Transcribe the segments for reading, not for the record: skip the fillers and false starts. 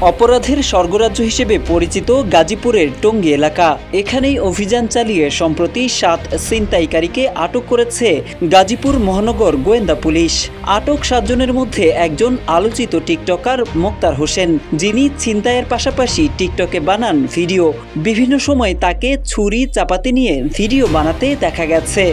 অপরাধের স্বর্গরাজ্য হিসেবে পরিচিত গাজীপুরের টঙ্গী এলাকা। এখানেই অভিযান চালিয়ে সম্প্রতি 7 ছিনতাইকারীকে আটক করেছে গাজীপুর মহানগর গোয়েন্দা পুলিশ। আটক 7 জনের মধ্যে একজন আলোচিত টিকটকার মোক্তার হোসেন, যিনি ছিনতাইয়ের পাশাপাশি টিকটকে বানান ভিডিও। বিভিন্ন সময় তাকে ছুরি চাপাতি নিয়ে ভিডিও বানাতে দেখা গেছে।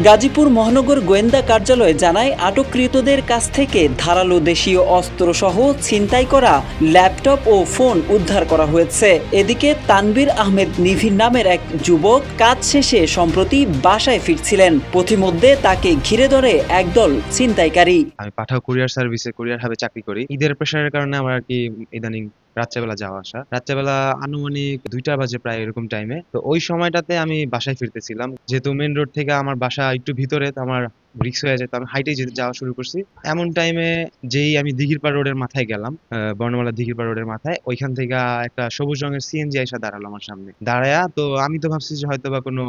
গাজীপুর মহানগর গোয়েন্দা কার্যালয় জানায়, আটককৃতদের কাছ থেকে ধারালো দেশীয় অস্ত্রসহ ছিনতাই করা ল্যাপটপ ও ফোন উদ্ধার করা হয়েছে। এদিকে তানবীর আহমেদ নিভির নামের এক যুবক কাজ শেষে সম্প্রতি বাসায় ফিরছিলেন। পথিমধ্যে তাকে ঘিরে ধরে একদল ছিনতাইকারী। আমি পাঠাও কুরিয়ার সার্ভিসে কুরিয়ার হাবে চাকরি করি। ঈদের প্রেশারের কারণে আমার আর কি ইদানিং রাত্রেবেলা যাওয়া আসা। রাত্রেবেলা আনুমানিক 2টা বাজে প্রায় এরকম টাইমে। তো ওই সময়টাতে আমি বাসায় ফিরতেছিলাম। যেহেতু মেন রোড থেকে আমার বাসা একটু ভিতরে, তো আমার রিস্ক হয়ে যেত, আমি হাইটে যাওয়া শুরু করছি। এমন টাইমে যেই আমি দিঘিরপাড় রোডের মাথায় গেলাম, বর্ণমালা দিঘিরপাড় রোডের মাথায়, ওইখান থেকে একটা সবুজ রঙের সিএনজি আইসা দাঁড়ালো আমার সামনে। দাঁড়ায়া তো আমি তো ভাবছি যে হয়তো বা কোনো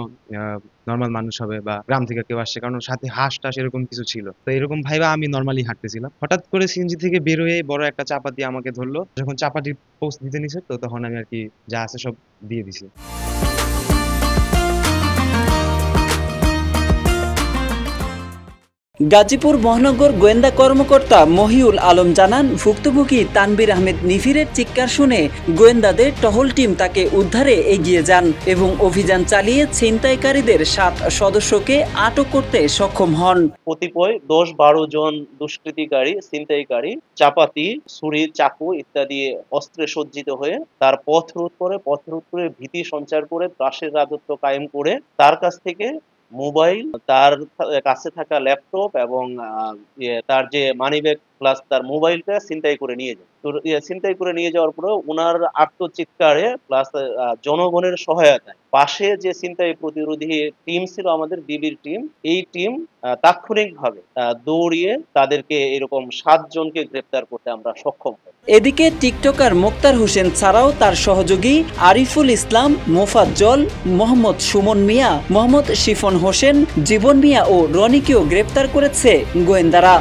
নর্মাল মানুষ হবে বা গ্রাম থেকে কেউ আসছে, কারণ সাথে হাঁস টাস এরকম কিছু ছিল। তো এরকম ভাইবা আমি নর্মালি হাঁটতেছিলাম। হঠাৎ করে সিএনজি থেকে বের হয়ে বড় একটা চাপাতি আমাকে ধরলো। যখন চাপাতির পোস্ট দিতে নিছে, তো তখন আমি আর কি যা আছে সব দিয়ে দিছি। গাজীপুর মহানগর গোয়েন্দা কর্মকর্তা মহিউল আলম জানান, ভুক্তভোগী তানবীর আহমেদ নিভিরের চিৎকার শুনে গোয়েন্দাদের টহল টিম তাকে উদ্ধারে এগিয়ে যান এবং অভিযান চালিয়ে ছিনতাইকারীদের 7 সদস্যকে আটক করতে সক্ষম হন। কতিপয় 10-12 জন দুষ্কৃতিকারী ছিনতাইকারী চাপাতি, ছুরি, চাকু ইত্যাদি অস্ত্রে সজ্জিত হয়ে তার পথ রোধ করে ভীতি সঞ্চার করে ত্রাসের রাজত্ব কায়েম করে তার কাছ থেকে মোবাইল, তার কাছে থাকা ল্যাপটপ এবং তার যে মানিব্যাগ প্লাস তার মোবাইলটা ছিনতাই করে নিয়ে যায়। তো ছিনতাই করে নিয়ে যাওয়ার পরে ওনার আত্মচিৎকারে প্লাস জনগণের সহায়তায় পাশে যে ছিনতাই প্রতিরোধী টিম ছিল আমাদের ডিবির টিম, এই টিম তাৎক্ষণিকভাবে দৌড়িয়ে তাদেরকে এরকম 7 জনকে গ্রেপ্তার করতে আমরা সক্ষম হই। এদিকে টিকটকার মোক্তার হোসেন ছাড়াও তার সহযোগী আরিফুল ইসলাম, মোফাজ্জল, মোহাম্মদ সুমন মিয়া, মোহাম্মদ শিফন হোসেন, জীবন মিয়া ও রনিকেও গ্রেপ্তার করেছে গোয়েন্দারা।